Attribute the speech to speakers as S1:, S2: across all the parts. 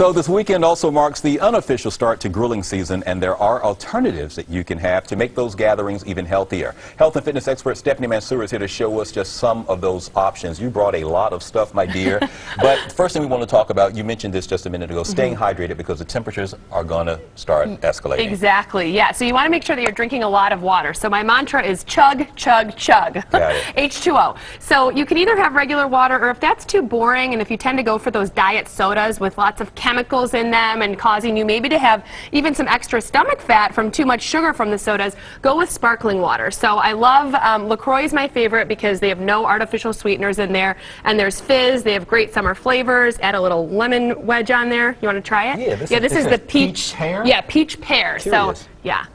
S1: So this weekend also marks the unofficial start to grilling season, and there are alternatives that you can have to make those gatherings even healthier. Health and fitness expert Stephanie Mansour is here to show us just some of those options. You brought a lot of stuff, my dear. But first thing we want to talk about, you mentioned this just a minute ago, staying hydrated because the temperatures are going to start escalating.
S2: Exactly, yeah. So you want to make sure that you're drinking a lot of water. So my mantra is chug, chug, chug. H2O. So you can either have regular water, or if that's too boring, and if you tend to go for those diet sodas with lots of chemicals in them and causing you maybe to have even some extra stomach fat from too much sugar from the sodas, go with sparkling water. So I love LaCroix is my favorite because they have no artificial sweeteners in there, and there's fizz. They have great summer flavors. Add a little lemon wedge on there. You want to try it?
S1: Yeah,
S2: this is the peach
S1: pear.
S2: Yeah, peach pear.
S1: Curious.
S2: So yeah.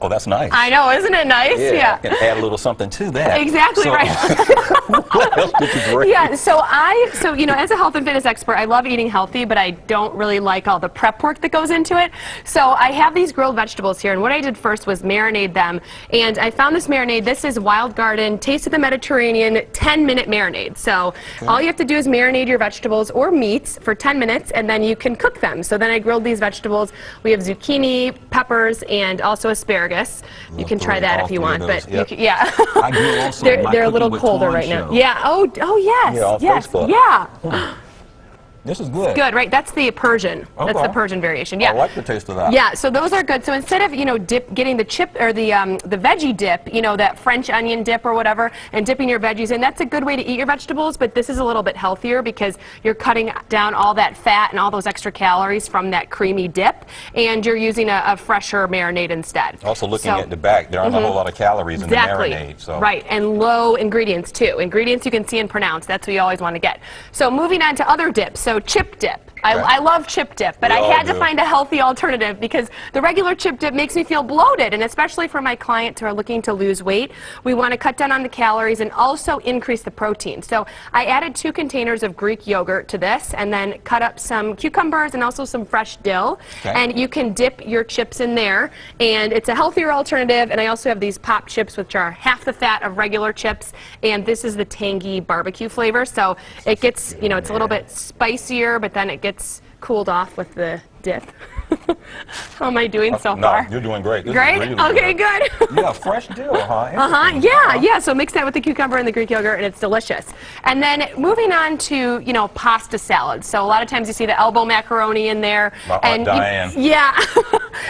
S1: Oh, that's nice.
S2: I know, isn't it nice?
S1: Yeah. And add a little something to that.
S2: Exactly right.
S1: What else did you bring?
S2: Yeah, so you know, as a health and fitness expert, I love eating healthy, but I don't really like all the prep work that goes into it. So I have these grilled vegetables here, and what I did first was marinate them. And I found this marinade. This is Wild Garden Taste of the Mediterranean 10-minute marinade. So all you have to do is marinate your vegetables or meats for 10 minutes, and then you can cook them. So then I grilled these vegetables. We have zucchini, peppers, and also asparagus. You can try that if you want, but you can, yeah.
S1: I do also.
S2: They're a little colder right now. Yeah. Oh yes.
S1: Yeah,
S2: yes.
S1: Facebook.
S2: Yeah.
S1: This is good.
S2: Good, right? That's the Persian.
S1: Okay.
S2: That's the Persian variation. Yeah.
S1: I like the taste of that.
S2: Yeah. So those are good. So instead of getting the chip or the veggie dip, that French onion dip or whatever, and dipping your veggies in, that's a good way to eat your vegetables. But this is a little bit healthier because you're cutting down all that fat and all those extra calories from that creamy dip, and you're using a fresher marinade instead.
S1: Also, looking at the back, there aren't a whole lot of calories in the marinade. So.
S2: Right, and low ingredients too. Ingredients you can see and pronounce. That's what you always want to get. So moving on to other dips. So chip dip. I love chip dip, but I had to find a healthy alternative because the regular chip dip makes me feel bloated, and especially for my clients who are looking to lose weight, we want to cut down on the calories and also increase the protein. So I added 2 containers of Greek yogurt to this, and then cut up some cucumbers and also some fresh dill, and you can dip your chips in there, and it's a healthier alternative. And I also have these pop chips, which are half the fat of regular chips, and this is the tangy barbecue flavor, so it gets, it's a little bit spicier, but then it gets cooled off with the dip. How am I doing so far?
S1: No, you're doing great. This
S2: great?
S1: Is really
S2: okay, good.
S1: Yeah, fresh dill, huh?
S2: Yeah. So mix that with the cucumber and the Greek yogurt, and it's delicious. And then moving on to, pasta salads. So a lot of times you see the elbow macaroni in there.
S1: My Aunt Diane.
S2: Yeah.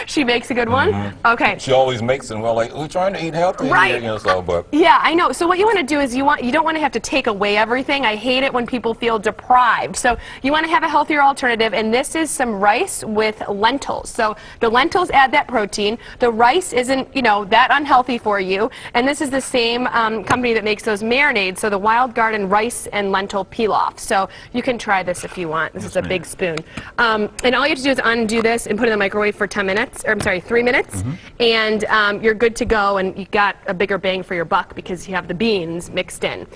S2: She makes a good one? Okay.
S1: She always makes them. Well, like, we're trying to eat healthy here, but.
S2: Yeah, I know. So what you want to do is you don't want to have to take away everything. I hate it when people feel deprived. So you want to have a healthier alternative, and this is some rice with lentils. So the lentils add that protein. The rice isn't, that unhealthy for you. And this is the same company that makes those marinades. So the Wild Garden rice and lentil pilaf. So you can try this if you want. This is a big spoon. And all you have to do is undo this and put it in the microwave for 10 minutes, or I'm sorry, 3 minutes, and you're good to go, and you got a bigger bang for your buck because you have the beans mixed in.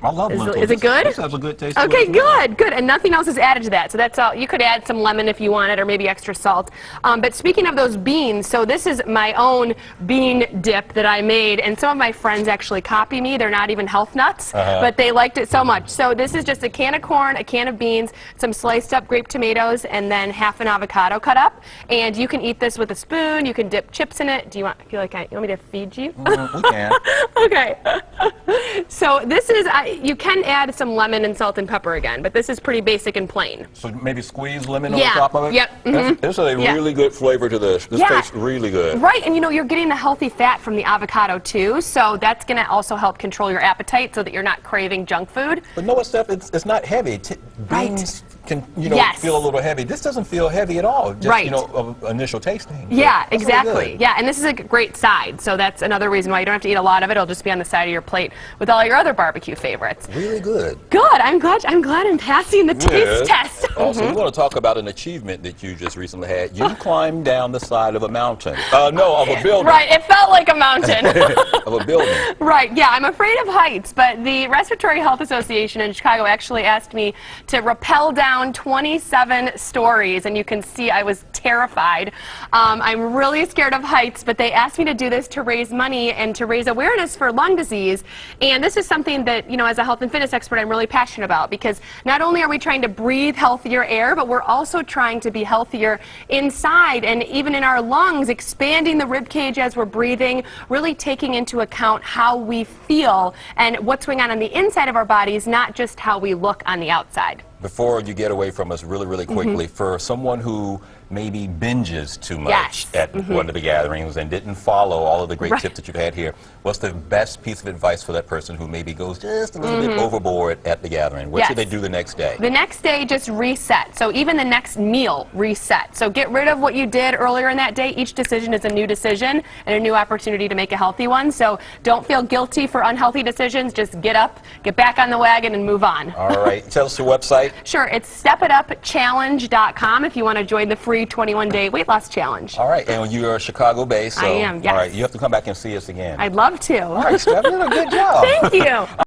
S1: I love lentils.
S2: Is it good?
S1: This has a good taste.
S2: Okay, good. And nothing else is added to that. So that's all. You could add some lemon if you wanted, or maybe extra salt. But speaking of those beans, so this is my own bean dip that I made, and some of my friends actually copy me. They're not even health nuts, but they liked it so much. So this is just a can of corn, a can of beans, some sliced up grape tomatoes, and then half an avocado cut up. And you can eat this with a spoon. You can dip chips in it. Do you want me to feed you?
S1: We can.
S2: Okay. So this is. You can add some lemon and salt and pepper again, but this is pretty basic and plain.
S1: So maybe squeeze lemon on top of it?
S2: Yep.
S1: There's a really good flavor to this. This tastes really good.
S2: Right, and you're getting the healthy fat from the avocado too, so that's going to also help control your appetite so that you're not craving junk food.
S1: But know what, Steph? It's not heavy. Beans can, feel a little heavy. This doesn't feel heavy at all. Just, of initial tasting.
S2: Yeah, exactly. Really yeah, and this is a great side, so that's another reason why you don't have to eat a lot of it. It'll just be on the side of your plate with all your other barbecue favorites.
S1: Really good.
S2: Good. I'm glad I'm passing the taste test.
S1: Also, we want to talk about an achievement that you just recently had. You climbed down the side of a mountain. No, of a building.
S2: Right. It felt like a mountain.
S1: Of a building.
S2: Right. Yeah. I'm afraid of heights, but the Respiratory Health Association in Chicago actually asked me to rappel down 27 stories, and you can see I was terrified. I'm really scared of heights, but they asked me to do this to raise money and to raise awareness for lung disease. And this is something that, as a health and fitness expert, I'm really passionate about, because not only are we trying to breathe healthier healthier air, but we're also trying to be healthier inside and even in our lungs, expanding the rib cage as we're breathing, really taking into account how we feel and what's going on the inside of our bodies, not just how we look on the outside.
S1: Before you get away from us really quickly, for someone who maybe binges too much at one of the gatherings and didn't follow all of the great tips that you've had here, what's the best piece of advice for that person who maybe goes just a little bit overboard at the gathering? What should they do the next day?
S2: The next day, just reset. So even the next meal, reset. So get rid of what you did earlier in that day. Each decision is a new decision and a new opportunity to make a healthy one. So don't feel guilty for unhealthy decisions. Just get up, get back on the wagon, and move on.
S1: All right. Tell us your website.
S2: Sure. It's stepitupchallenge.com if you want to join the free 21-day weight loss challenge.
S1: All right. And you are Chicago-based. So,
S2: I am, yes.
S1: All right. You have to come back and see us again.
S2: I'd love to.
S1: All right, Steph, you did a good job.
S2: Thank you.